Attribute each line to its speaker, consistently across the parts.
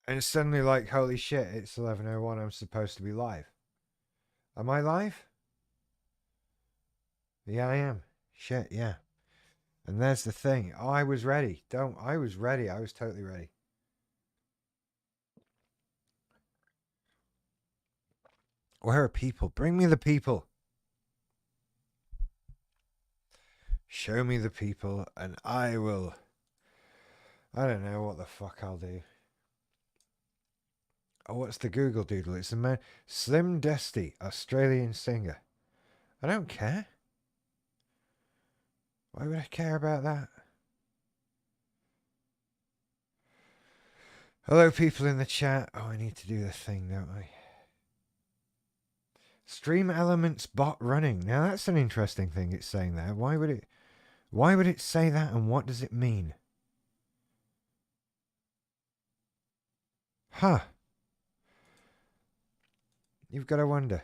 Speaker 1: And suddenly, like, holy shit, it's 11:01. I'm supposed to be live. Am I live? Yeah, I am. Shit, yeah. And there's the thing. Oh, I was ready. Don't. I was ready. I was totally ready. Where are people? Bring me the people. Show me the people, and I will. I don't know what the fuck I'll do. Oh, what's the Google Doodle? It's a man. Slim Dusty, Australian singer. I don't care. Why would I care about that? Hello, people in the chat. Oh, I need to do the thing, don't I? Stream Elements bot running. Now that's an interesting thing it's saying there. Why would it? Why would it say that, and what does it mean? Huh. You've got to wonder.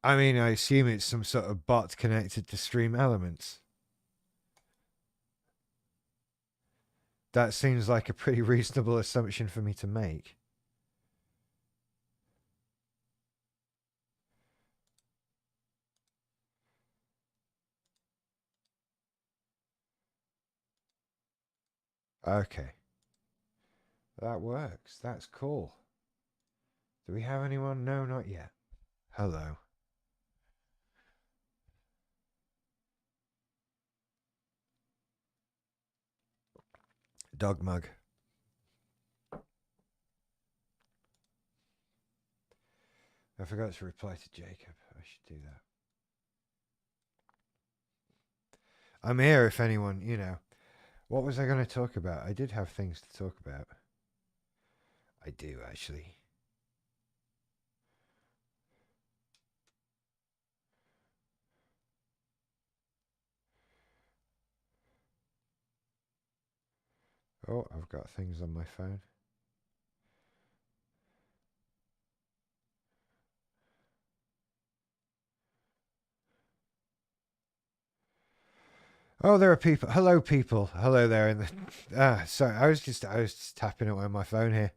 Speaker 1: I mean, I assume it's some sort of bot connected to Stream Elements. That seems like a pretty reasonable assumption for me to make. Okay. That works. That's cool. Do we have anyone? No, not yet. Hello. Dog mug. I forgot to reply to Jacob. I should do that. I'm here if anyone, you know. What was I going to talk about? I did have things to talk about. I do, actually. Oh, I've got things on my phone. Oh, there are people. Hello, people. Hello there. In the sorry. I was just tapping away on my phone here.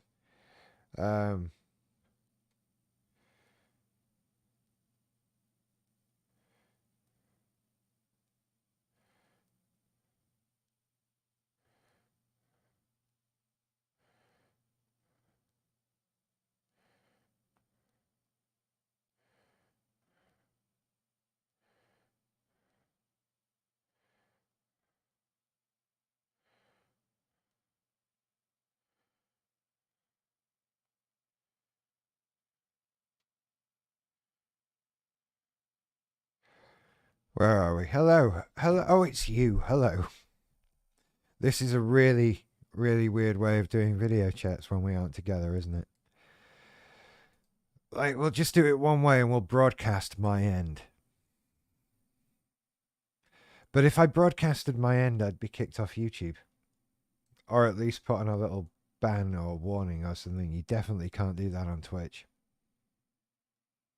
Speaker 1: Um, where are we? Hello, hello. Oh, it's you. Hello. This is a really, really weird way of doing video chats when we aren't together, isn't it? Like, we'll just do it one way and we'll broadcast my end. But if I broadcasted my end, I'd be kicked off YouTube. Or at least put on a little ban or warning or something. You definitely can't do that on Twitch.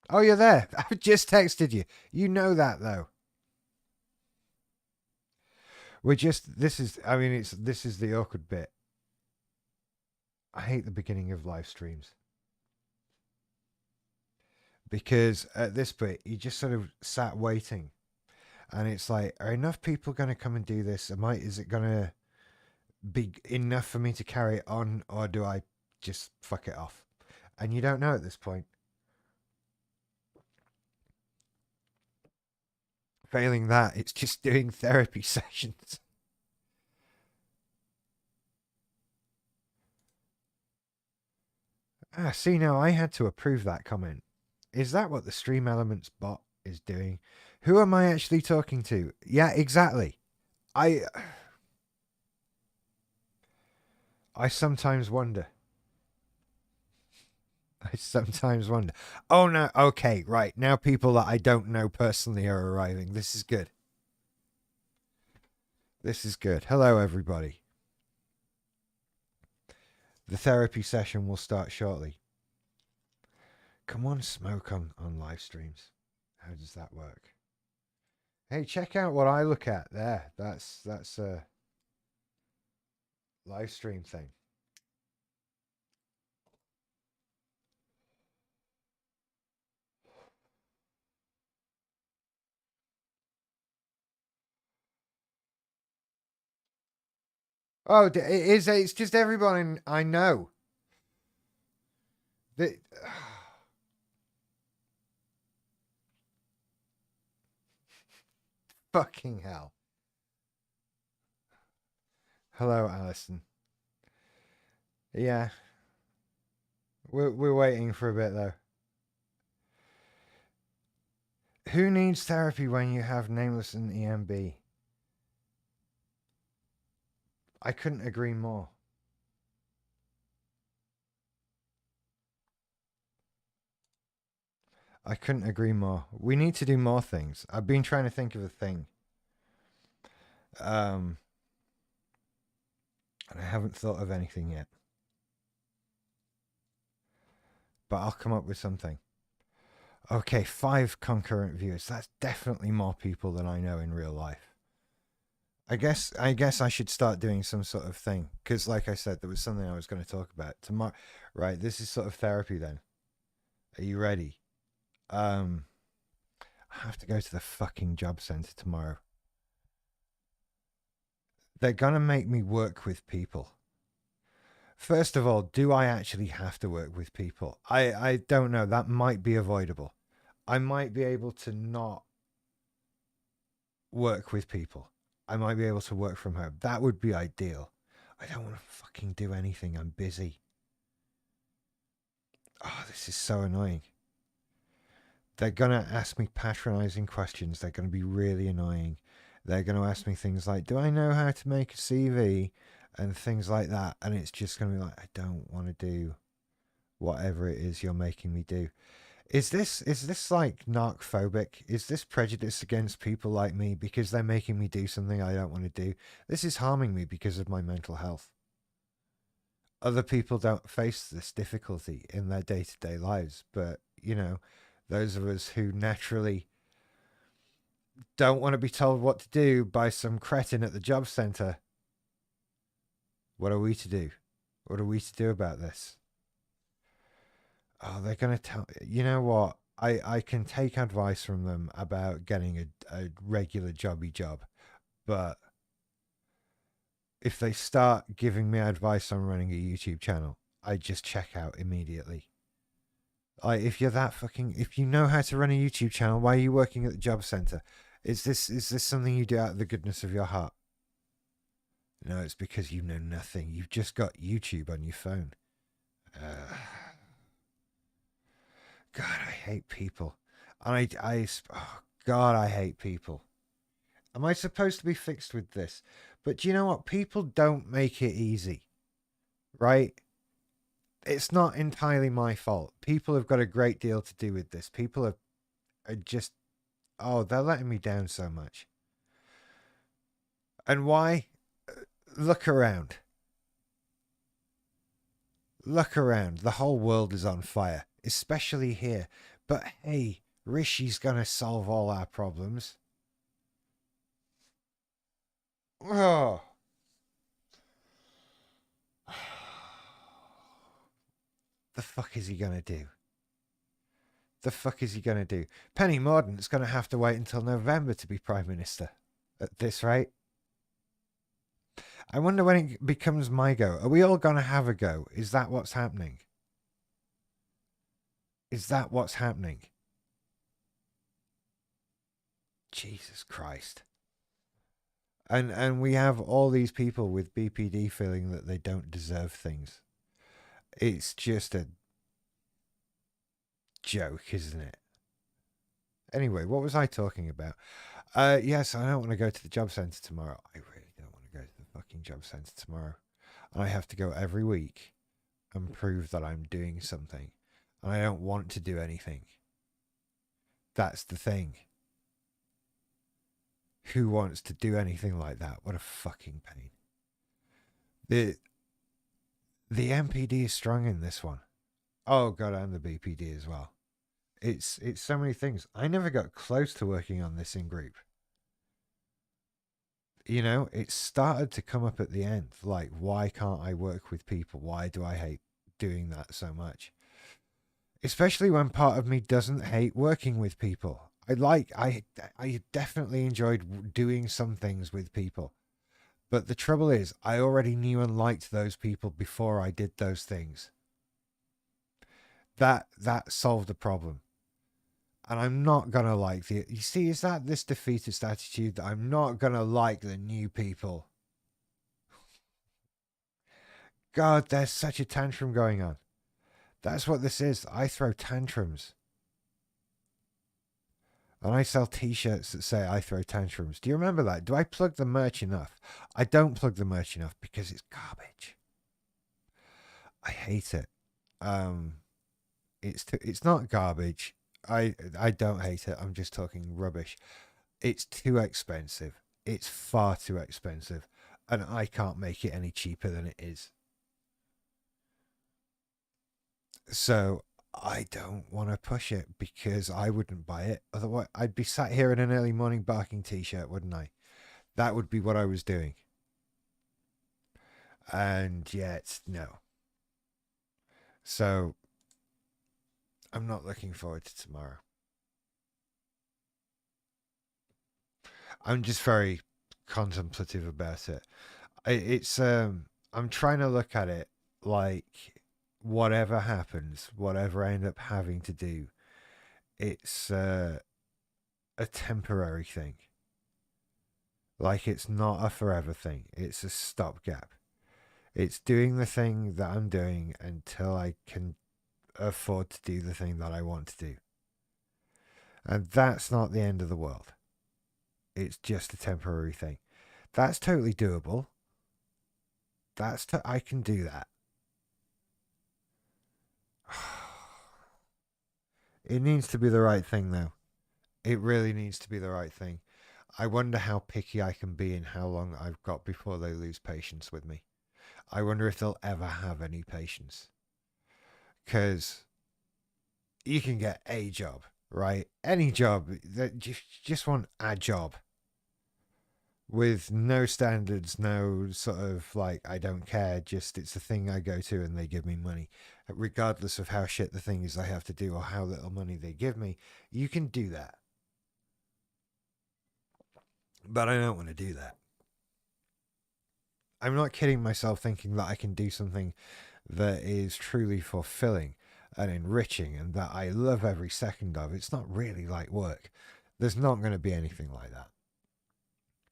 Speaker 1: Oh, you're there. I've just texted you. You know that, though. This is, I mean, this is the awkward bit. I hate the beginning of live streams. Because at this bit, you just sort of sat waiting. And it's like, are enough people going to come and do this? Is it going to be enough for me to carry it on? Or do I just fuck it off? And you don't know at this point. Failing that, it's just doing therapy sessions. Ah, see, now I had to approve that comment. Is that what the Stream Elements bot is doing? Who am I actually talking to? Yeah, exactly. I I sometimes wonder. I sometimes wonder. Oh no, okay, right. Now people that I don't know personally are arriving. This is good. This is good. Hello everybody. The therapy session will start shortly. Come on, smoke on live streams. How does that work? Hey, check out what I look at there. That's live stream thing. Oh, it is. It's just everyone I know. That fucking hell. Hello, Alison. Yeah, we're waiting for a bit though. Who needs therapy when you have Nameless and EMB? I couldn't agree more. I couldn't agree more. We need to do more things. I've been trying to think of a thing. And I haven't thought of anything yet. But I'll come up with something. Okay, 5 concurrent viewers. That's definitely more people than I know in real life. I guess I should start doing some sort of thing because, like I said, there was something I was going to talk about tomorrow. Right, this is sort of therapy. Then, are you ready? I have to go to the fucking job center tomorrow. They're gonna make me work with people. First of all, do I actually have to work with people? I don't know. That might be avoidable. I might be able to not work with people. I might be able to work from home. That would be ideal. I don't want to fucking do anything. I'm busy. Oh, this is so annoying. They're going to ask me patronizing questions. They're going to be really annoying. They're going to ask me things like, do I know how to make a CV? And things like that. And it's just going to be like, I don't want to do whatever it is you're making me do. Is this like narc-phobic? Is this prejudice against people like me because they're making me do something I don't want to do? This is harming me because of my mental health. Other people don't face this difficulty in their day-to-day lives, but, you know, those of us who naturally don't want to be told what to do by some cretin at the job centre, what are we to do? What are we to do about this? Oh, they're going to tell... You know what? I can take advice from them about getting a regular jobby job, but if they start giving me advice on running a YouTube channel, I just check out immediately. Like, if you're that fucking... If you know how to run a YouTube channel, why are you working at the job centre? Is this something you do out of the goodness of your heart? No, it's because you know nothing. You've just got YouTube on your phone. God, I hate people. And oh God, I hate people. Am I supposed to be fixed with this? But do you know what? People don't make it easy, right? It's not entirely my fault. People have got a great deal to do with this. People are just, oh, they're letting me down so much. And why? Look around. Look around. The whole world is on fire, especially here. But hey, Rishi's gonna solve all our problems. Oh. The fuck is he gonna do? The fuck is he gonna do? Penny Mordaunt's gonna have to wait until November to be Prime Minister. At this rate. I wonder when it becomes my go. Are we all gonna have a go? Is that what's happening? Is that what's happening? Jesus Christ. And we have all these people with BPD feeling that they don't deserve things. It's just a joke, isn't it? Anyway, what was I talking about? Yes, I don't want to go to the job centre tomorrow. I really don't want to go to the fucking job centre tomorrow. And I have to go every week and prove that I'm doing something. And I don't want to do anything. That's the thing. Who wants to do anything like that? What a fucking pain. The MPD is strong in this one. Oh god, and the BPD as well. It's so many things. I never got close to working on this in group. You know, it started to come up at the end. Like, why can't I work with people? Why do I hate doing that so much? Especially when part of me doesn't hate working with people. I definitely enjoyed doing some things with people. But the trouble is, I already knew and liked those people before I did those things. That solved the problem. And I'm not gonna like the. You see, is that this defeatist attitude that I'm not gonna like the new people? God, there's such a tantrum going on. That's what this is. I throw tantrums. And I sell t-shirts that say I throw tantrums. Do you remember that? Do I plug the merch enough? I don't plug the merch enough because it's garbage. I hate it. Um, it's not garbage. I don't hate it. I'm just talking rubbish. It's too expensive. It's far too expensive, and I can't make it any cheaper than it is. So I don't want to push it because I wouldn't buy it. Otherwise, I'd be sat here in an early morning barking t-shirt, wouldn't I? That would be what I was doing. And yet, no. So I'm not looking forward to tomorrow. I'm just very contemplative about it. It's I'm trying to look at it like whatever happens, whatever I end up having to do, it's a temporary thing. Like it's not a forever thing. It's a stopgap. It's doing the thing that I'm doing until I can afford to do the thing that I want to do. And that's not the end of the world. It's just a temporary thing. That's totally doable. I can do that. It needs to be the right thing though. It really needs to be the right thing. I wonder how picky I can be and how long I've got before they lose patience with me. I wonder if they'll ever have any patience. Because you can get a job, right? Any job. That you just want a job with no standards, no sort of like, I don't care, just it's a thing I go to and they give me money. Regardless of how shit the thing is I have to do or how little money they give me, you can do that. But I don't want to do that. I'm not kidding myself thinking that I can do something that is truly fulfilling and enriching and that I love every second of. It's not really like work. There's not going to be anything like that.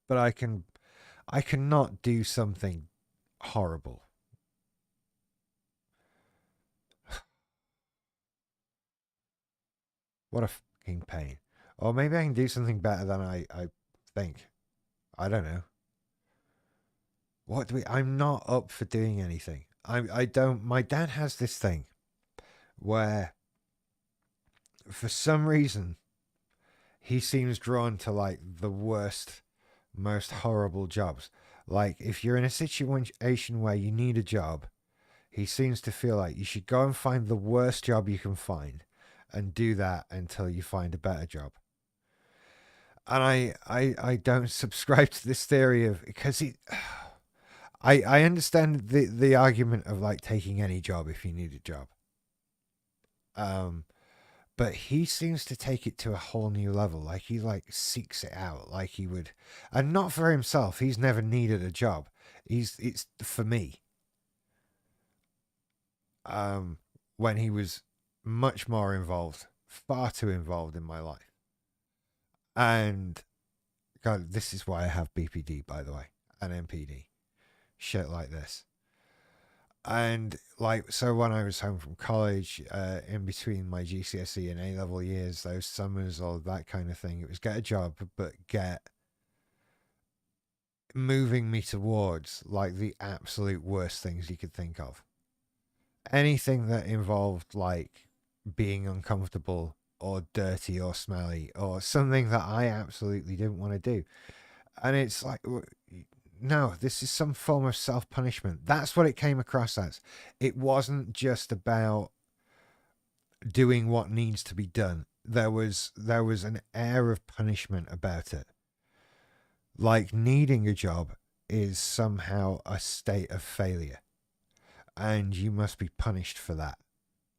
Speaker 1: But I cannot do something horrible. What a fucking pain. Or maybe I can do something better than I think. I don't know. What do we I'm not up for doing anything. I don't my dad has this thing where for some reason he seems drawn to like the worst, most horrible jobs. Like if you're in a situation where you need a job, he seems to feel like you should go and find the worst job you can find and do that until you find a better job. And I don't subscribe to this theory of because he I understand the argument of like taking any job if you need a job. Um but he seems to take it to a whole new level. Like he like seeks it out like he would, and not for himself. He's never needed a job. It's for me. Um when he was much more involved, far too involved in my life. And God, this is why I have BPD, by the way, and MPD. Shit like this. And like, so when I was home from college, in between my GCSE and A level years, those summers, all that kind of thing, it was get a job, but get moving me towards like the absolute worst things you could think of. Anything that involved like being uncomfortable or dirty or smelly or something that I absolutely didn't want to do. And it's like, no, this is some form of self punishment. That's what it came across as. It wasn't just about doing what needs to be done. There was an air of punishment about it. Like needing a job is somehow a state of failure, and you must be punished for that.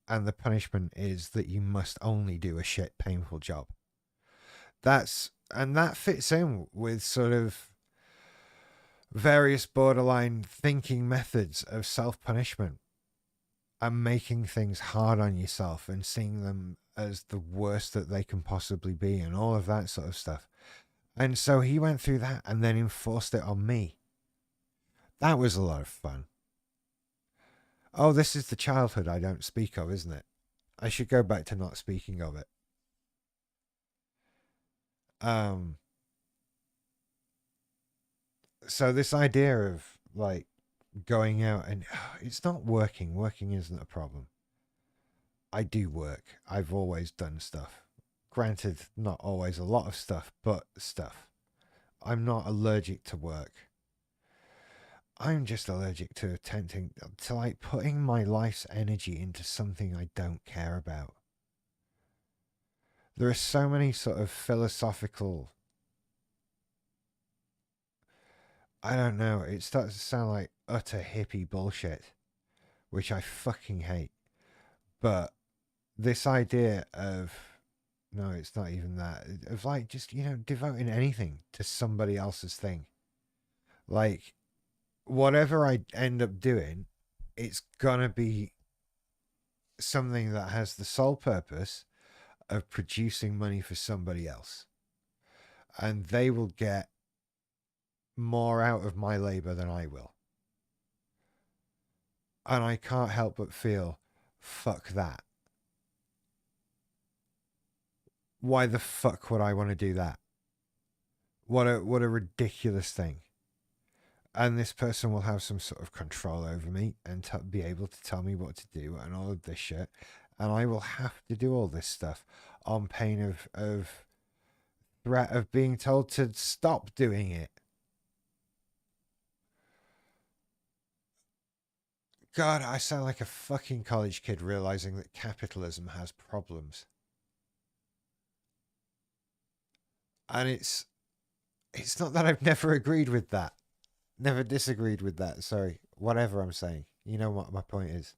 Speaker 1: And the punishment is that you must only do a shit, painful job. That fits in with sort of various borderline thinking methods of self punishment and making things hard on yourself and seeing them as the worst that they can possibly be and all of that sort of stuff. And so he went through that and then enforced it on me. That was a lot of fun. Oh, this is the childhood I don't speak of, isn't it? I should go back to not speaking of it. Um, so this idea of like going out and it's not working. Working isn't a problem. I do work. I've always done stuff. Granted, not always a lot of stuff, but stuff. I'm not allergic to work. I'm just allergic to attempting to like putting my life's energy into something I don't care about. There are so many sort of philosophical, I don't know, it starts to sound like utter hippie bullshit, which I fucking hate. But this idea of, no, it's not even that, of like just, devoting anything to somebody else's thing. Like, whatever I end up doing, it's gonna be something that has the sole purpose of producing money for somebody else. And they will get more out of my labor than I will. And I can't help but feel, fuck that. Why the fuck would I want to do that? What a ridiculous thing. And this person will have some sort of control over me and be able to tell me what to do and all of this shit. And I will have to do all this stuff on pain of threat of being told to stop doing it. God, I sound like a fucking college kid realizing that capitalism has problems. And it's not that I've never agreed with that. Never disagreed with that. Sorry. Whatever I'm saying. You know what my point is.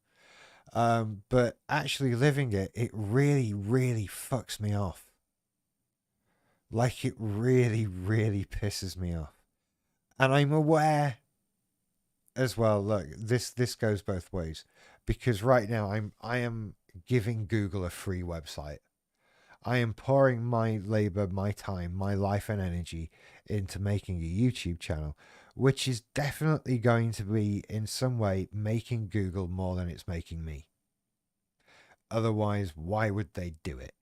Speaker 1: But actually living it, it really, really fucks me off. Like it really, really pisses me off. And I'm aware as well, look, this goes both ways. Because right now I am giving Google a free website. I am pouring my labor, my time, my life and energy into making a YouTube channel, which is definitely going to be in some way making Google more than it's making me. Otherwise, why would they do it?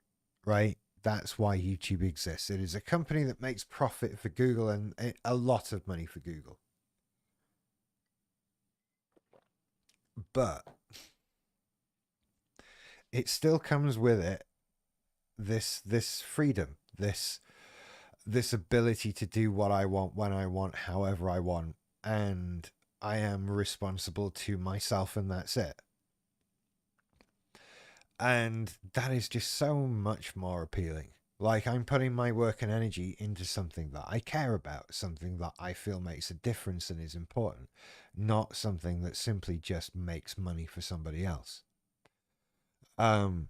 Speaker 1: Right? That's why YouTube exists. It is a company that makes profit for Google and a lot of money for Google. But it still comes with it this freedom, this ability to do what I want, when I want, however I want, and I am responsible to myself, and that's it. And that is just so much more appealing. Like, I'm putting my work and energy into something that I care about, something that I feel makes a difference and is important, not something that simply just makes money for somebody else. Um,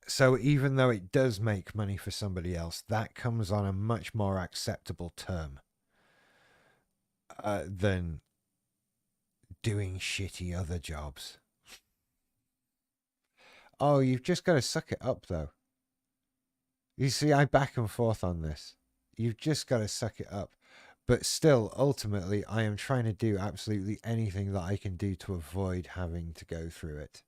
Speaker 1: so even though it does make money for somebody else, that comes on a much more acceptable term than doing shitty other jobs. Oh, you've just got to suck it up, though. You see, I back and forth on this. You've just got to suck it up. But still, ultimately, I am trying to do absolutely anything that I can do to avoid having to go through it.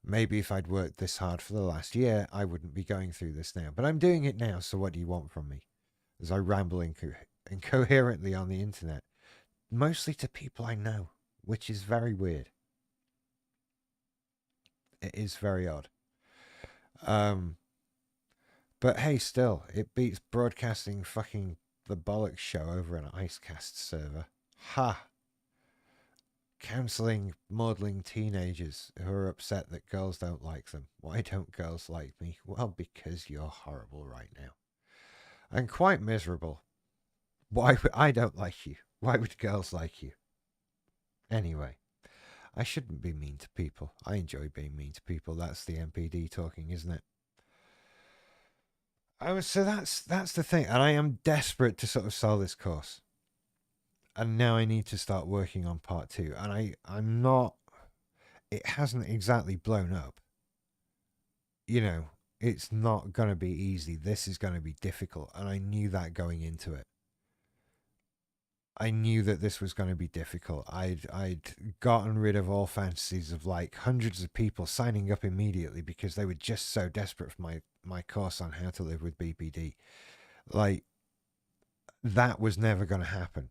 Speaker 1: Maybe if I'd worked this hard for the last year, I wouldn't be going through this now. But I'm doing it now, so what do you want from me? As I ramble incoherently on the internet, mostly to people I know, which is very weird. It is very odd. Um, but hey, still, it beats broadcasting fucking the bollocks show over an Icecast server. Ha! Counseling maudling teenagers who are upset that girls don't like them. Why don't girls like me? Well, because you're horrible right now. and quite miserable. Why would I don't like you? Why would girls like you? Anyway, I shouldn't be mean to people. I enjoy being mean to people. That's the MPD talking, isn't it? So that's the thing, and I am desperate to sort of sell this course, and now I need to start working on part two, and I'm not. It hasn't exactly blown up. You know, it's not gonna be easy. This is gonna be difficult, and I knew that going into it. I knew that this was going to be difficult. I'd gotten rid of all fantasies of like hundreds of people signing up immediately because they were just so desperate for my course on how to live with BPD. Like that was never going to happen.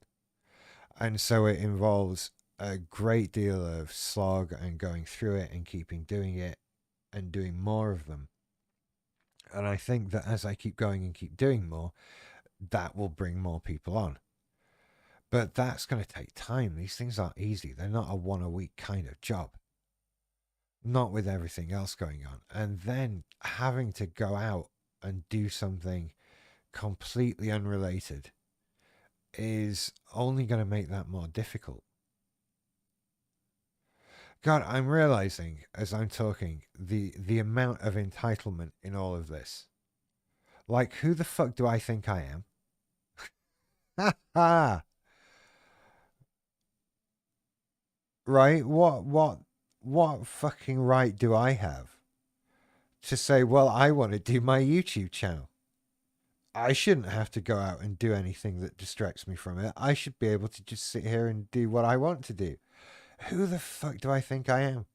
Speaker 1: And so it involves a great deal of slog and going through it and keeping doing it and doing more of them. And I think that as I keep going and keep doing more, that will bring more people on. But that's going to take time. These things aren't easy. They're not a 1 a week kind of job. Not with everything else going on. And then having to go out and do something completely unrelated is only going to make that more difficult. God, I'm realizing as I'm talking the amount of entitlement in all of this. Like, who the fuck do I think I am? Ha ha! Right? What fucking right do I have to say, well, I want to do my YouTube channel? I shouldn't have to go out and do anything that distracts me from it. I should be able to just sit here and do what I want to do. Who the fuck do I think I am?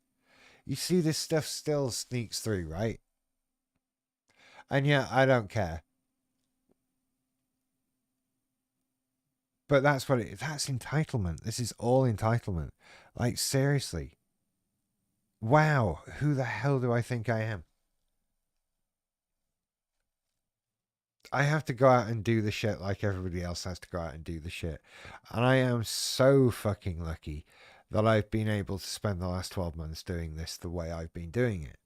Speaker 1: You see, this stuff still sneaks through, right? And yeah, I don't care. But that's what that's entitlement. This is all entitlement. Like, seriously. Wow, who the hell do I think I am? I have to go out and do the shit like everybody else has to go out and do the shit. And I am so fucking lucky that I've been able to spend the last 12 months doing this the way I've been doing it.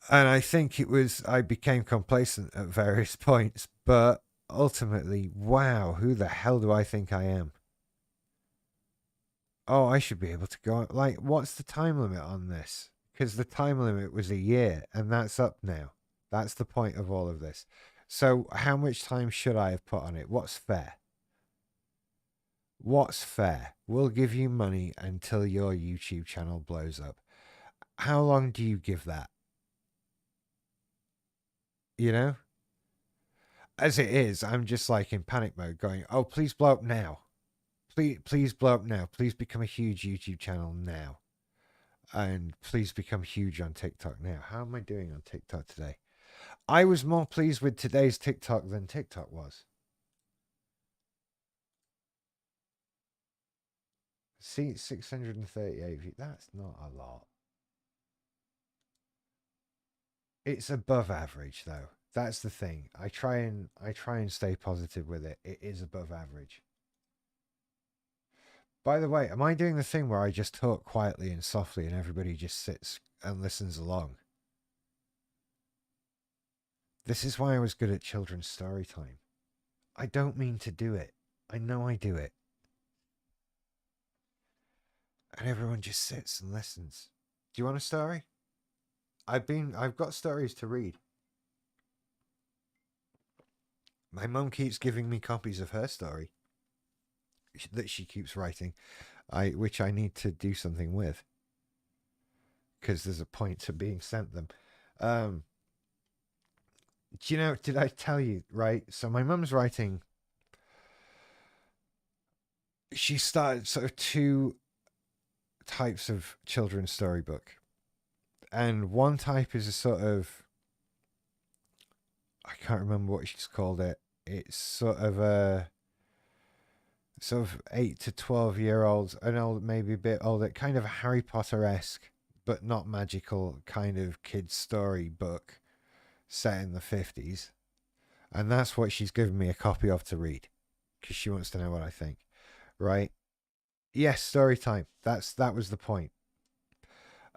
Speaker 1: And I think I became complacent at various points, but ultimately, wow, who the hell do I think I am? Oh, I should be able to go. Like, what's the time limit on this? Because the time limit was a year, and that's up now. That's the point of all of this. So, how much time should I have put on it? What's fair? What's fair? We'll give you money until your YouTube channel blows up. How long do you give that? You know? As it is, I'm just like in panic mode going, oh, please blow up now. Please blow up now. Please become a huge YouTube channel now. And please become huge on TikTok now. How am I doing on TikTok today? I was more pleased with today's TikTok than TikTok was. See, 638 views. That's not a lot. It's above average though. That's the thing. I try and stay positive with it. It is above average. By the way, am I doing the thing where I just talk quietly and softly and everybody just sits and listens along? This is why I was good at children's story time. I don't mean to do it. I know I do it. And everyone just sits and listens. Do you want a story? I've got stories to read. My mum keeps giving me copies of her story that she keeps writing, which I need to do something with because there's a point to being sent them. Do you know? Did I tell you? Right. So my mum's writing. She started sort of two types of children's storybook, and one type is a sort of, I can't remember what she's called it. It's sort of a 8 to 12-year-olds, an old, maybe a bit older, kind of Harry Potter-esque, but not magical kind of kids story book set in the 50s. And that's what she's given me a copy of to read because she wants to know what I think. Right? Yes, story time. That was the point.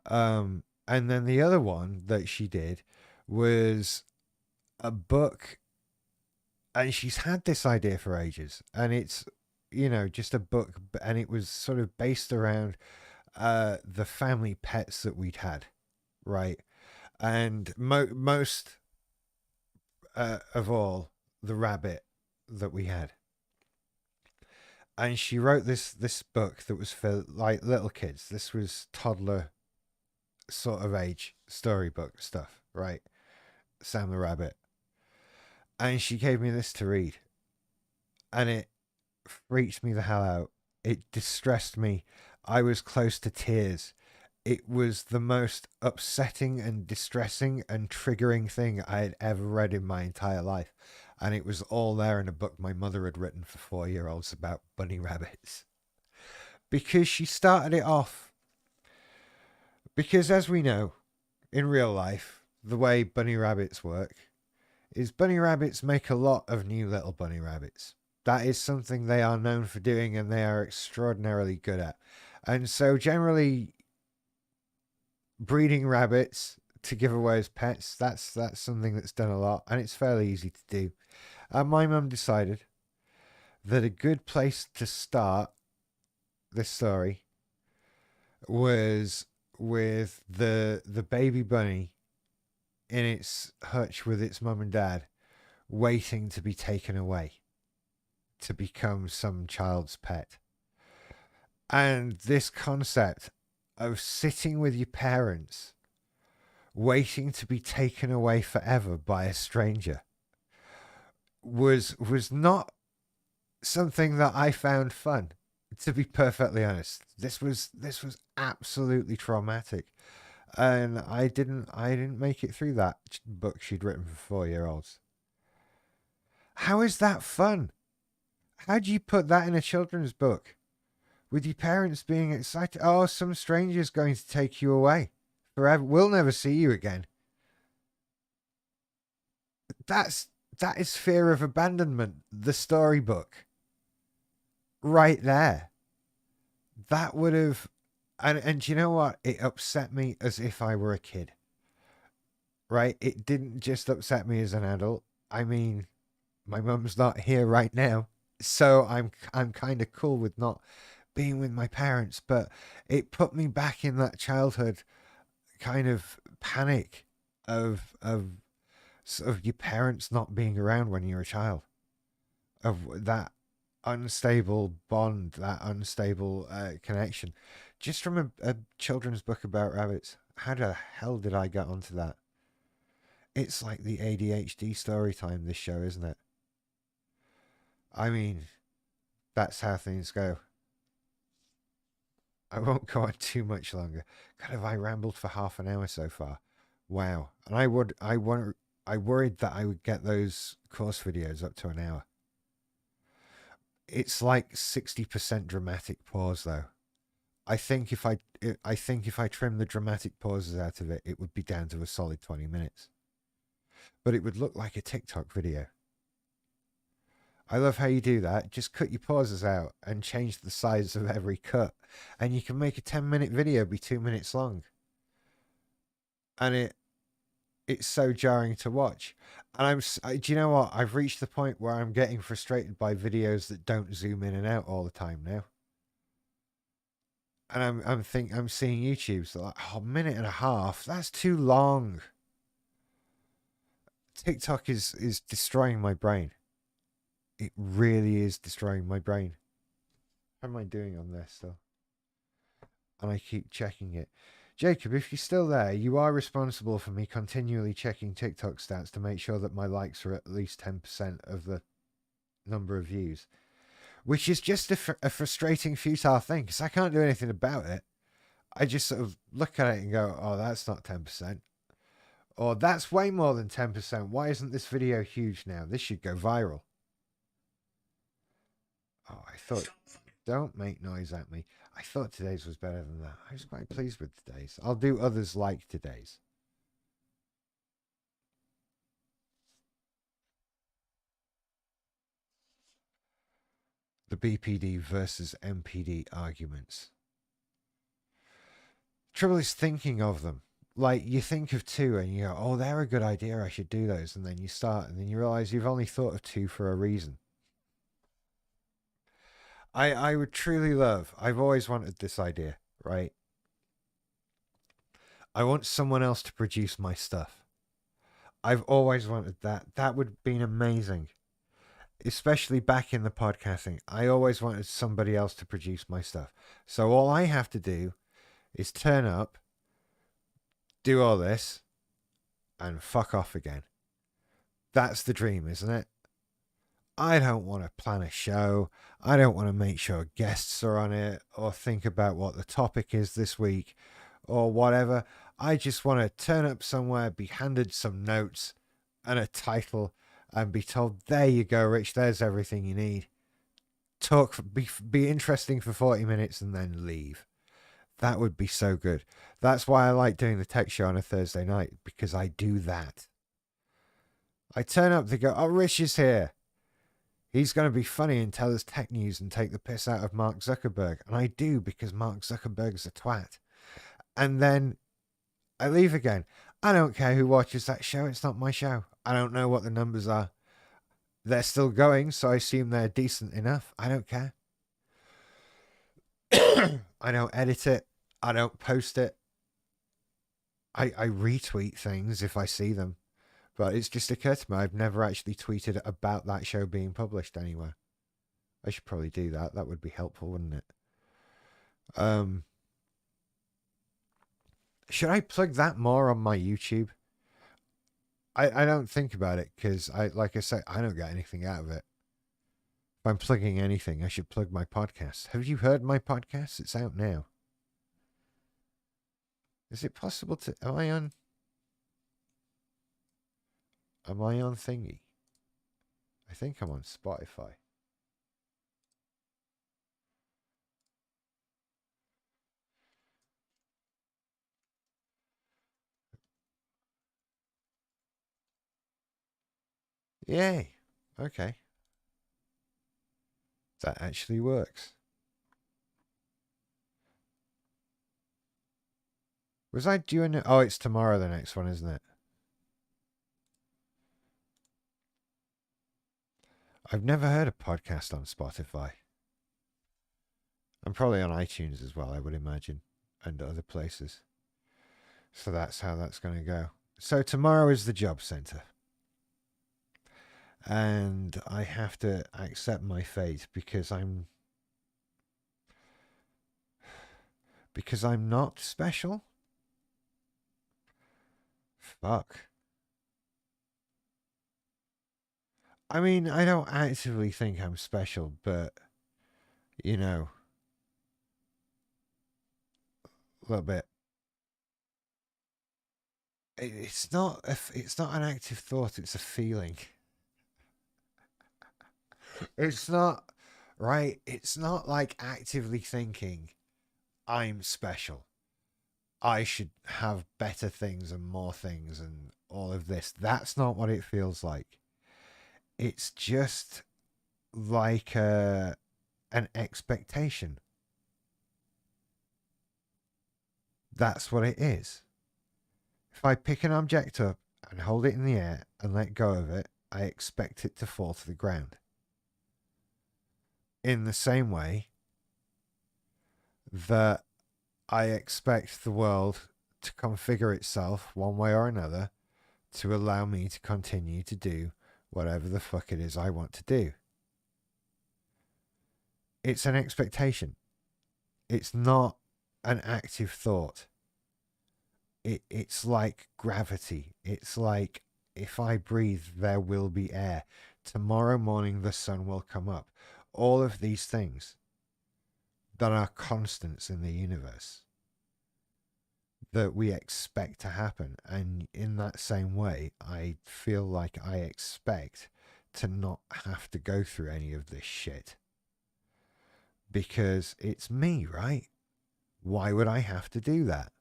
Speaker 1: And then the other one that she did was a book, and she's had this idea for ages, and it's, you know, just a book, and it was sort of based around the family pets that we'd had, right? And most of all, the rabbit that we had. And she wrote this book that was for like little kids. This was toddler sort of age storybook stuff, right? Sam the Rabbit. And she gave me this to read, and it freaked me the hell out. It distressed me. I was close to tears. It was the most upsetting and distressing and triggering thing I had ever read in my entire life. And it was all there in a book my mother had written for 4 year olds about bunny rabbits. Because she started it off. Because as we know, in real life, the way bunny rabbits work is bunny rabbits make a lot of new little bunny rabbits. That is something they are known for doing and they are extraordinarily good at. And so generally breeding rabbits to give away as pets, that's something that's done a lot and it's fairly easy to do. And my mum decided that a good place to start this story was with the baby bunny in its hutch with its mum and dad, waiting to be taken away to become some child's pet. And this concept of sitting with your parents, waiting to be taken away forever by a stranger, was not something that I found fun. To be perfectly honest, this was absolutely traumatic, and I didn't make it through that book she'd written for 4 year olds. How is that fun? How do you put that in a children's book? With your parents being excited, oh, some stranger's going to take you away forever. We'll never see you again. That is fear of abandonment. The storybook, right there. That would have, and you know what? It upset me as if I were a kid. Right? It didn't just upset me as an adult. I mean, my mum's not here right now, so I'm kind of cool with not being with my parents, but it put me back in that childhood kind of panic of sort of your parents not being around when you're a child, of that unstable bond, that unstable connection, just from a children's book about rabbits. How the hell did I get onto that? It's like the ADHD story time, this show, isn't it? I mean, that's how things go. I won't go on too much longer. God, have I rambled for half an hour so far? Wow. And I worried that I would get those course videos up to an hour. It's like 60% dramatic pause though. I think if I trim the dramatic pauses out of it, it would be down to a solid 20 minutes. But it would look like a TikTok video. I love how you do that. Just cut your pauses out and change the size of every cut, and you can make a 10-minute video be 2 minutes long. And it's so jarring to watch. And do you know what? I've reached the point where I'm getting frustrated by videos that don't zoom in and out all the time now. And I'm seeing YouTube's like, oh, minute and a half. That's too long. TikTok is destroying my brain. It really is destroying my brain. How am I doing on this though? And I keep checking it. Jacob, if you're still there, you are responsible for me continually checking TikTok stats to make sure that my likes are at least 10% of the number of views. Which is just a frustrating, futile thing, because I can't do anything about it. I just sort of look at it and go, oh, that's not 10%. Or that's way more than 10%. Why isn't this video huge now? This should go viral. Oh, I thought... Don't make noise at me. I thought today's was better than that. I was quite pleased with today's. I'll do others like today's. The BPD versus MPD arguments. Trouble is thinking of them. like you think of two and you go, oh, they're a good idea, I should do those. And then you start and then you realize you've only thought of two for a reason. I would truly love, I've always wanted this idea, right? I want someone else to produce my stuff. I've always wanted that. That would have been amazing. Especially back in the podcasting. I always wanted somebody else to produce my stuff. So all I have to do is turn up, do all this, and fuck off again. That's the dream, isn't it? I don't want to plan a show. I don't want to make sure guests are on it or think about what the topic is this week or whatever. I just want to turn up somewhere, be handed some notes and a title, and be told, there you go, Rich, there's everything you need. Talk, be interesting for 40 minutes and then leave. That would be so good. That's why I like doing the tech show on a Thursday night, because I do that. I turn up, they go, oh, Rich is here. He's going to be funny and tell us tech news and take the piss out of Mark Zuckerberg. And I do, because Mark Zuckerberg's a twat. And then I leave again. I don't care who watches that show. It's not my show. I don't know what the numbers are. They're still going, so I assume they're decent enough. I don't care. I don't edit it. I don't post it. I retweet things if I see them. But it's just occurred to me, I've never actually tweeted about that show being published anywhere. I should probably do that. That would be helpful, wouldn't it? Should I plug that more on my YouTube? I don't think about it because, like I say, I don't get anything out of it. If I'm plugging anything, I should plug my podcast. Have you heard my podcast? It's out now. Is it possible to... Am I on thingy? I think I'm on Spotify. Yay. Okay. That actually works. Was I doing it? Oh, it's tomorrow, the next one, isn't it? I've never heard a podcast on Spotify. I'm probably on iTunes as well, I would imagine, and other places. So that's how that's going to go. So tomorrow is the job centre. And I have to accept my fate because I'm not special. Fuck. I mean, I don't actively think I'm special, but you know, a little bit. It's not an active thought, it's a feeling. It's not right, it's not like actively thinking I'm special. I should have better things and more things and all of this. That's not what it feels like. It's just like an expectation. That's what it is. If I pick an object up and hold it in the air and let go of it, I expect it to fall to the ground. In the same way that I expect the world to configure itself one way or another to allow me to continue to do whatever the fuck it is I want to do. It's an expectation. It's not an active thought. It's like gravity. It's like, if I breathe, there will be air. Tomorrow morning, the sun will come up. All of these things that are constants in the universe that we expect to happen. And in that same way, I feel like I expect to not have to go through any of this shit. Because it's me, right? Why would I have to do that?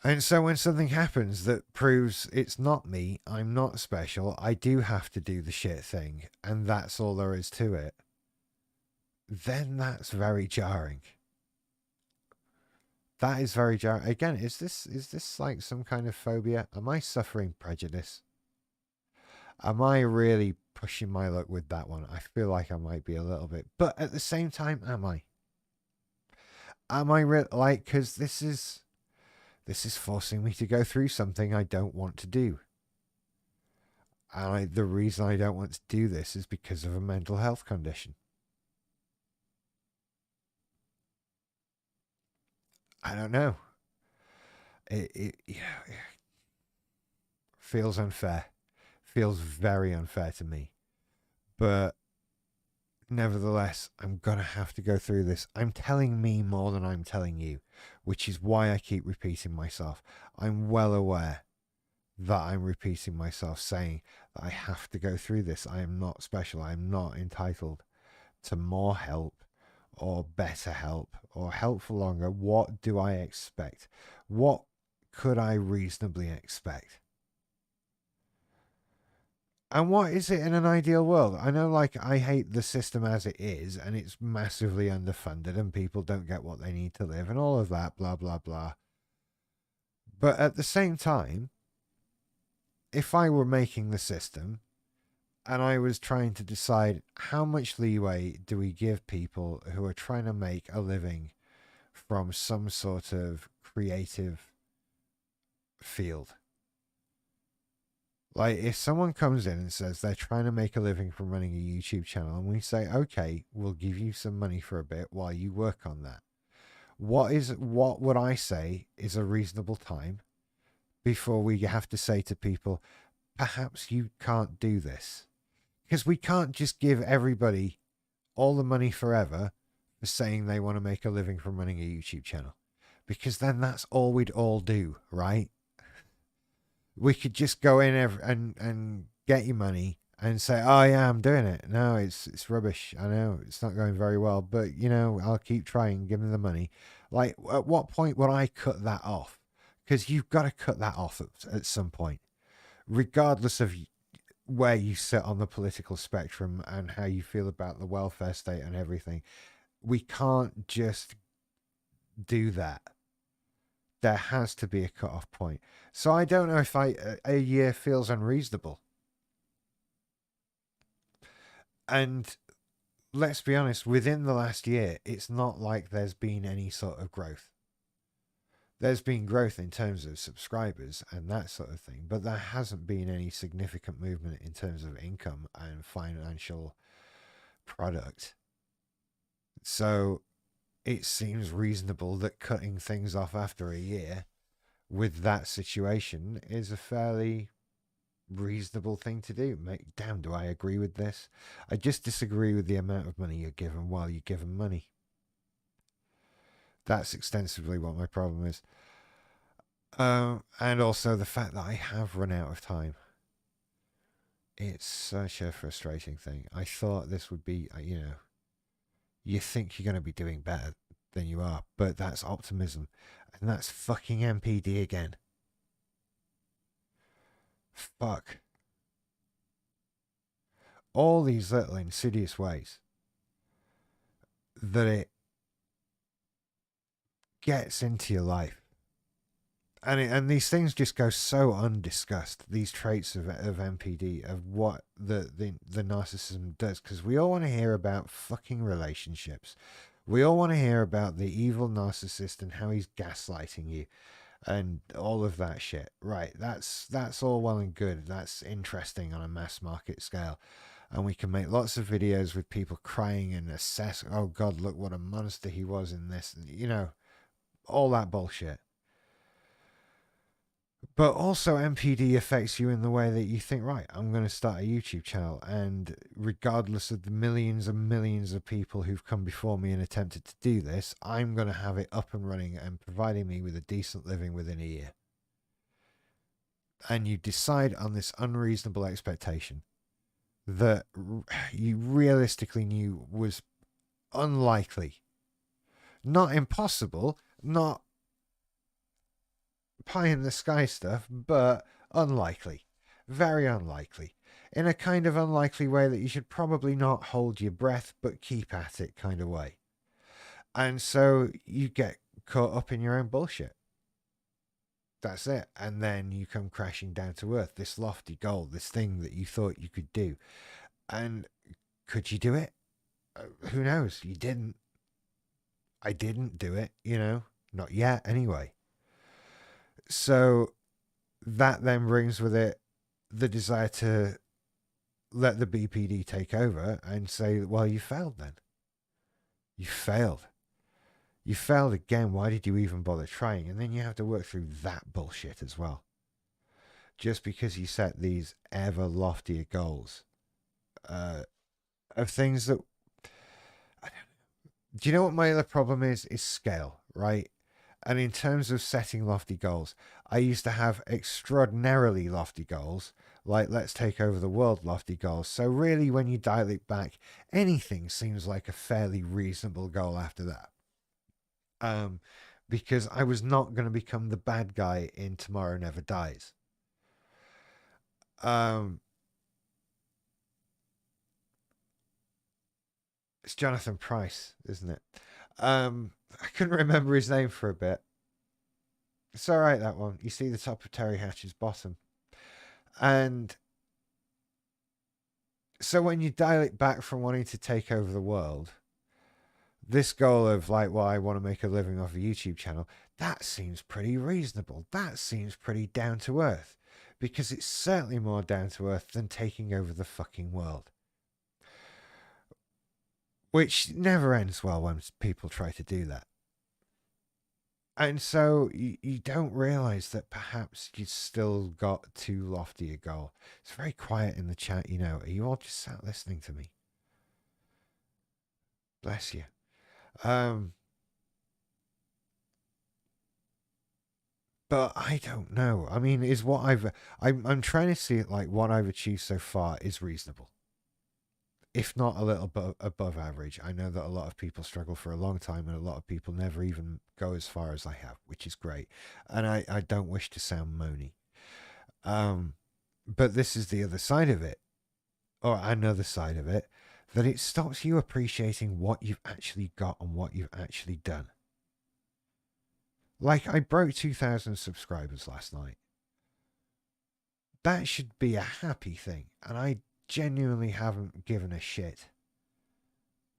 Speaker 1: And so when something happens that proves it's not me, I'm not special, I do have to do the shit thing, and that's all there is to it, then that's very jarring. That is very jarring. Again, is this like some kind of phobia? Am I suffering prejudice? Am I really pushing my luck with that one? I feel like I might be a little bit, but at the same time, am I? Am I like, because this is forcing me to go through something I don't want to do. And the reason I don't want to do this is because of a mental health condition. I don't know. Yeah, it feels unfair. Feels very unfair to me. But nevertheless, I'm going to have to go through this. I'm telling me more than I'm telling you, which is why I keep repeating myself. I'm well aware that I'm repeating myself, saying that I have to go through this. I am not special. I am not entitled to more help or better help or help for longer. What do I expect? What could I reasonably expect? And what is it in an ideal world? I know, like, I hate the system as it is, and it's massively underfunded, and people don't get what they need to live, and all of that, blah, blah, blah. But at the same time, if I were making the system and I was trying to decide how much leeway do we give people who are trying to make a living from some sort of creative field. Like, if someone comes in and says they're trying to make a living from running a YouTube channel, and we say, okay, we'll give you some money for a bit while you work on that. What would I say is a reasonable time before we have to say to people, perhaps you can't do this? Because we can't just give everybody all the money forever for saying they want to make a living from running a YouTube channel. Because then that's all we'd all do, right? We could just go in and get your money and say, oh yeah, I'm doing it. No, it's rubbish. I know it's not going very well, but I'll keep trying, give me the money. Like, at what point would I cut that off? Because you've got to cut that off at some point, regardless of where you sit on the political spectrum and how you feel about the welfare state and everything. We can't just do that. There has to be a cut-off point. So I don't know if a year feels unreasonable. And let's be honest, within the last year, it's not like there's been any sort of growth. There's been growth in terms of subscribers and that sort of thing, but there hasn't been any significant movement in terms of income and financial product. So it seems reasonable that cutting things off after a year with that situation is a fairly reasonable thing to do. Damn, do I agree with this? I just disagree with the amount of money you're given while you're given money. That's extensively what my problem is. And also the fact that I have run out of time. It's such a frustrating thing. I thought this would be, you think you're going to be doing better than you are, but that's optimism. And that's fucking NPD again. Fuck. All these little insidious ways that it gets into your life. And these things just go so undiscussed, these traits of NPD, of what the narcissism does, because we all want to hear about fucking relationships. We all want to hear about the evil narcissist and how he's gaslighting you and all of that shit. Right, that's all well and good. That's interesting on a mass market scale. And we can make lots of videos with people crying and assess, oh God, look what a monster he was in this. All that bullshit. But also NPD affects you in the way that you think, right, I'm going to start a YouTube channel, and regardless of the millions and millions of people who've come before me and attempted to do this, I'm going to have it up and running and providing me with a decent living within a year. And you decide on this unreasonable expectation that you realistically knew was unlikely. Not impossible, not pie in the sky stuff, but unlikely. Very unlikely. In a kind of unlikely way that you should probably not hold your breath, but keep at it kind of way. And so you get caught up in your own bullshit. That's it. And then you come crashing down to earth, this lofty goal, this thing that you thought you could do. And could you do it? Who knows? You didn't. I didn't do it, not yet anyway. So that then brings with it the desire to let the BPD take over and say, well, you failed then. You failed. You failed again. Why did you even bother trying? And then you have to work through that bullshit as well. Just because you set these ever loftier goals of things that... Do you know what my other problem is? Is scale, right? And in terms of setting lofty goals, I used to have extraordinarily lofty goals, like let's take over the world lofty goals. So really, when you dial it back, anything seems like a fairly reasonable goal after that. Because I was not going to become the bad guy in Tomorrow Never Dies. It's Jonathan Pryce, isn't it? I couldn't remember his name for a bit. It's all right, that one. You see the top of Terry Hatch's bottom. And so when you dial it back from wanting to take over the world, this goal of like, well, I want to make a living off a YouTube channel, that seems pretty reasonable. That seems pretty down to earth. Because it's certainly more down to earth than taking over the fucking world. Which never ends well when people try to do that. And so you don't realize that perhaps you've still got too lofty a goal. It's very quiet in the chat, Are you all just sat listening to me? Bless you. But I don't know. I mean, is what I'm trying to see it like what I've achieved so far is reasonable. If not a little bit above average. I know that a lot of people struggle for a long time and a lot of people never even go as far as I have, which is great. And I don't wish to sound moany. But this is the other side of it, or another side of it, that it stops you appreciating what you've actually got and what you've actually done. Like, I broke 2,000 subscribers last night. That should be a happy thing. And I genuinely haven't given a shit.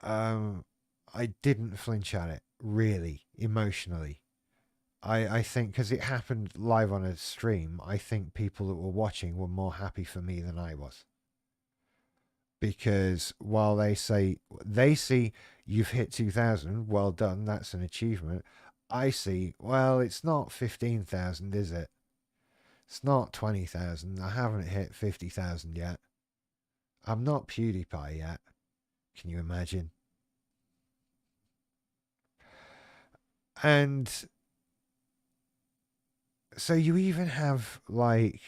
Speaker 1: I didn't flinch at it, really, emotionally. I think because it happened live on a stream, I think people that were watching were more happy for me than I was. Because while they see you've hit 2,000, well done, that's an achievement. I see, well, it's not 15,000, is it? It's not 20,000. I haven't hit 50,000 yet. I'm not PewDiePie yet. Can you imagine? And so you even have like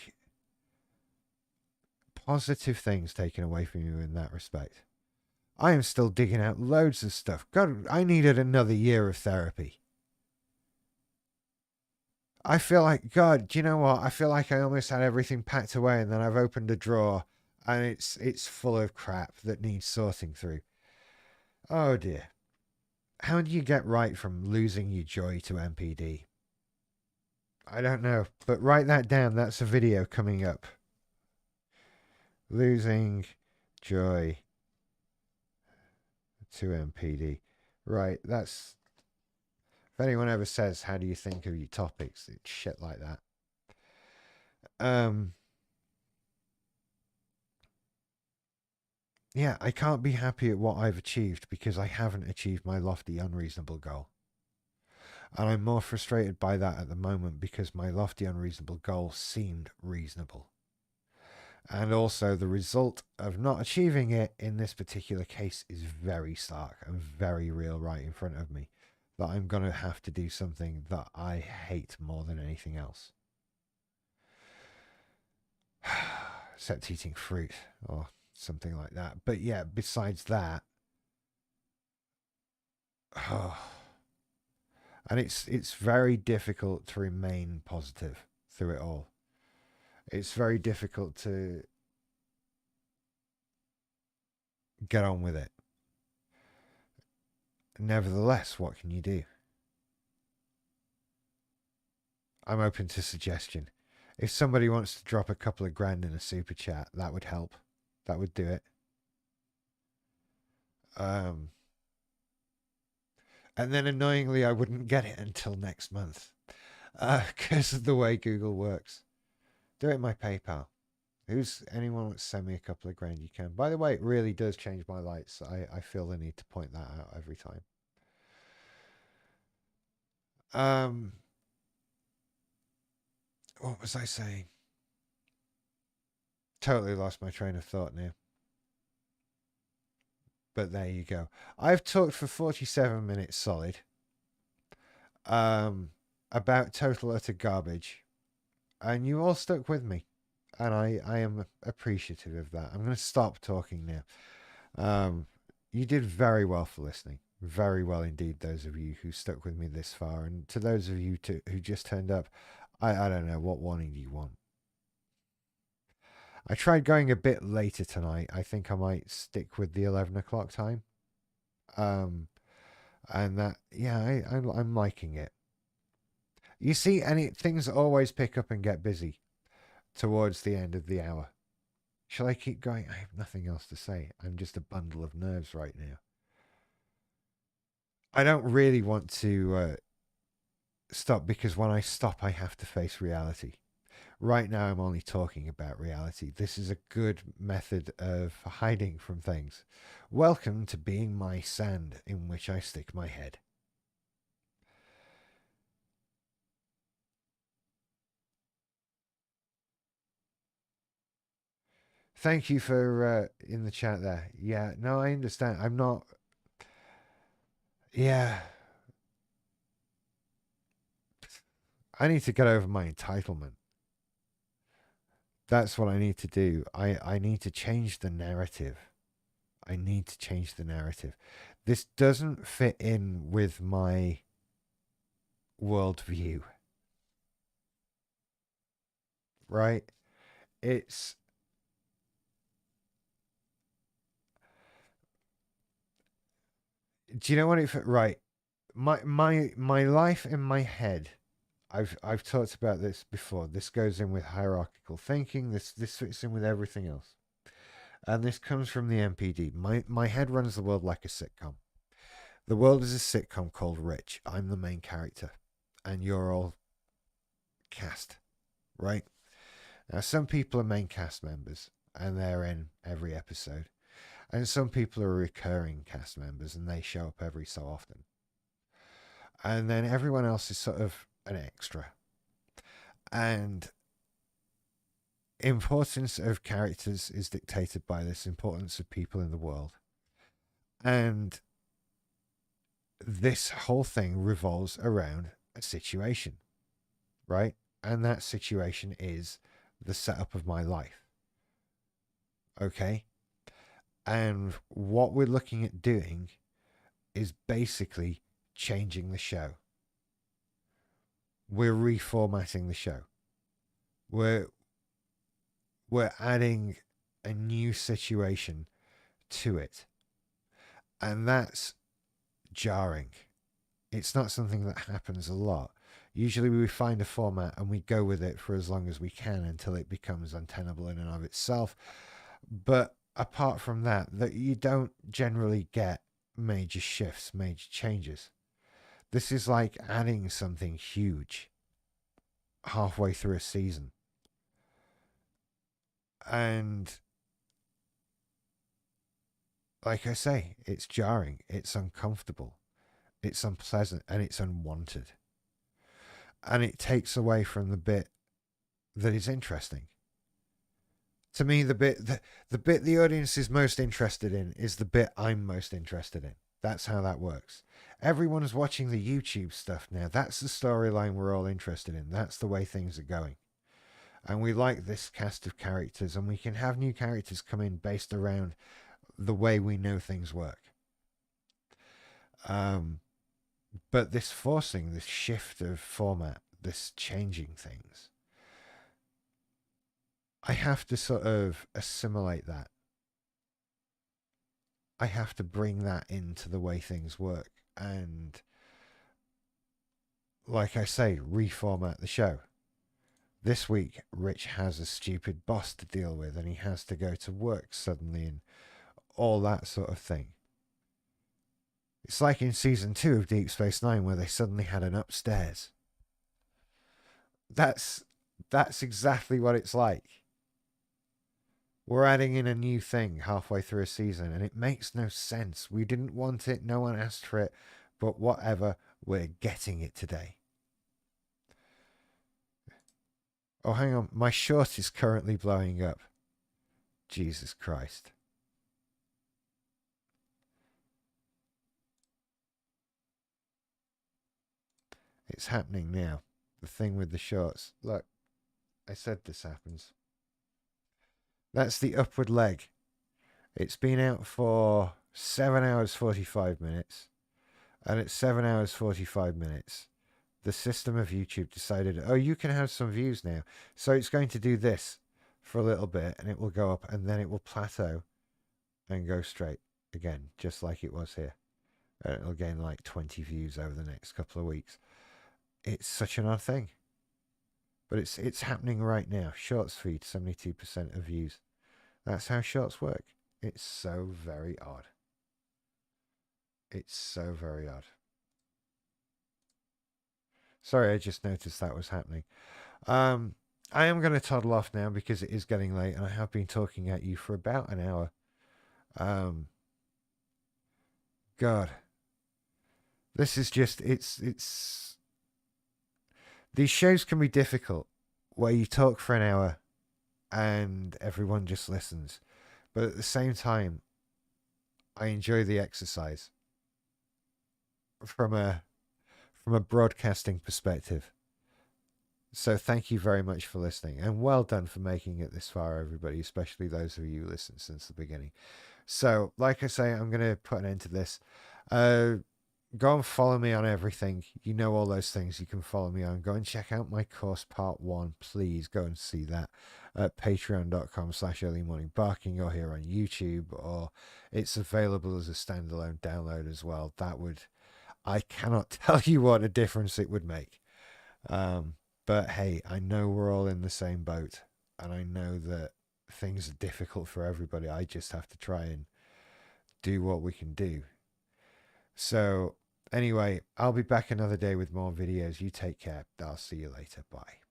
Speaker 1: positive things taken away from you in that respect. I am still digging out loads of stuff. God, I needed another year of therapy. I feel like, God, do you know what? I feel like I almost had everything packed away and then I've opened a drawer and it's full of crap that needs sorting through. Oh dear. How do you get right from losing your joy to MPD? I don't know, but write that down. That's a video coming up. Losing joy to MPD. Right, that's... If anyone ever says, how do you think of your topics? It's shit like that. Yeah, I can't be happy at what I've achieved because I haven't achieved my lofty, unreasonable goal. And I'm more frustrated by that at the moment because my lofty, unreasonable goal seemed reasonable. And also the result of not achieving it in this particular case is very stark and very real right in front of me. That I'm going to have to do something that I hate more than anything else. Except eating fruit or something like that. But yeah, besides that... And it's very difficult to remain positive through it all. It's very difficult to get on with it. Nevertheless, what can you do? I'm open to suggestion. If somebody wants to drop a couple of grand in a super chat, that would help. That would do it. Um, and then annoyingly, I wouldn't get it until next month because of the way Google works. Do it in my PayPal. Who's anyone wants to send me a couple of grand? You can. By the way, it really does change my lights. I feel the need to point that out every time. Um, what was I saying? Totally lost my train of thought now. But there you go. I've talked for 47 minutes solid um, about total utter garbage, and you all stuck with me, and I am appreciative of that. I'm going to stop talking now. You did very well for listening. Very well indeed, those of you who stuck with me this far. And to those of you who just turned up, I don't know, what warning do you want? I tried going a bit later tonight. I think I might stick with the 11 o'clock time. Um, and that, yeah, I'm liking it. You see, things always pick up and get busy towards the end of the hour. Shall I keep going? I have nothing else to say. I'm just a bundle of nerves right now. I don't really want to stop because when I stop, I have to face reality. Right now, I'm only talking about reality. This is a good method of hiding from things. Welcome to being my sand in which I stick my head. Thank you for in the chat there. Yeah, no, I understand. I'm not. Yeah, I need to get over my entitlement. That's what I need to do. I need to change the narrative. I need to change the narrative. This doesn't fit in with my worldview, right? It's. Do you know what it? Right. My life in my head. I've talked about this before. This goes in with hierarchical thinking. This fits in with everything else. And this comes from the MPD. My head runs the world like a sitcom. The world is a sitcom called Rich. I'm the main character, and you're all cast, right? Now, some people are main cast members, and they're in every episode, and some people are recurring cast members, and they show up every so often. And then everyone else is sort of an extra. And importance of characters is dictated by this importance of people in the world. And this whole thing revolves around a situation, right? And that situation is the setup of my life. Okay? And what we're looking at doing is basically changing the show. We're reformatting the show. We're adding a new situation to it. And that's jarring. It's not something that happens a lot. Usually we find a format and we go with it for as long as we can until it becomes untenable in and of itself. But apart from that, you don't generally get major shifts, major changes. This is like adding something huge halfway through a season. And like I say, it's jarring, it's uncomfortable, it's unpleasant, and it's unwanted. And it takes away from the bit that is interesting. To me, the bit the audience is most interested in is the bit I'm most interested in. That's how that works. Everyone's watching the YouTube stuff now. That's the storyline we're all interested in. That's the way things are going. And we like this cast of characters, and we can have new characters come in based around the way we know things work. But this forcing, this shift of format, this changing things, I have to sort of assimilate that. I have to bring that into the way things work. And like I say, reformat the show. This week, Rich has a stupid boss to deal with and he has to go to work suddenly and all that sort of thing. It's like in season 2 of Deep Space Nine where they suddenly had an upstairs. That's exactly what it's like. We're adding in a new thing halfway through a season and it makes no sense. We didn't want it, no one asked for it, but whatever, we're getting it today. Oh, hang on, my short is currently blowing up. Jesus Christ. It's happening now. The thing with the shorts. Look, I said this happens. That's the upward leg. It's been out for 7 hours 45 minutes. And at 7 hours 45 minutes, the system of YouTube decided, oh, you can have some views now. So it's going to do this for a little bit and it will go up and then it will plateau and go straight again, just like it was here. And it'll gain like 20 views over the next couple of weeks. It's such an odd thing. But it's happening right now. Shorts feed, 72% of views. That's how shorts work. It's so very odd. It's so very odd. Sorry, I just noticed that was happening. I am going to toddle off now because it is getting late and I have been talking at you for about an hour. God. This is just, it's... These shows can be difficult where you talk for an hour and everyone just listens. But at the same time, I enjoy the exercise from a broadcasting perspective. So thank you very much for listening and well done for making it this far, everybody, especially those of you who listened since the beginning. So like I say, I'm going to put an end to this. Go and follow me on everything. You know all those things you can follow me on. Go and check out my course part 1. Please go and see that at patreon.com/earlymorningbarking or here on YouTube, or it's available as a standalone download as well. I cannot tell you what a difference it would make. But hey, I know we're all in the same boat and I know that things are difficult for everybody. I just have to try and do what we can do. So anyway, I'll be back another day with more videos. You take care. I'll see you later. Bye.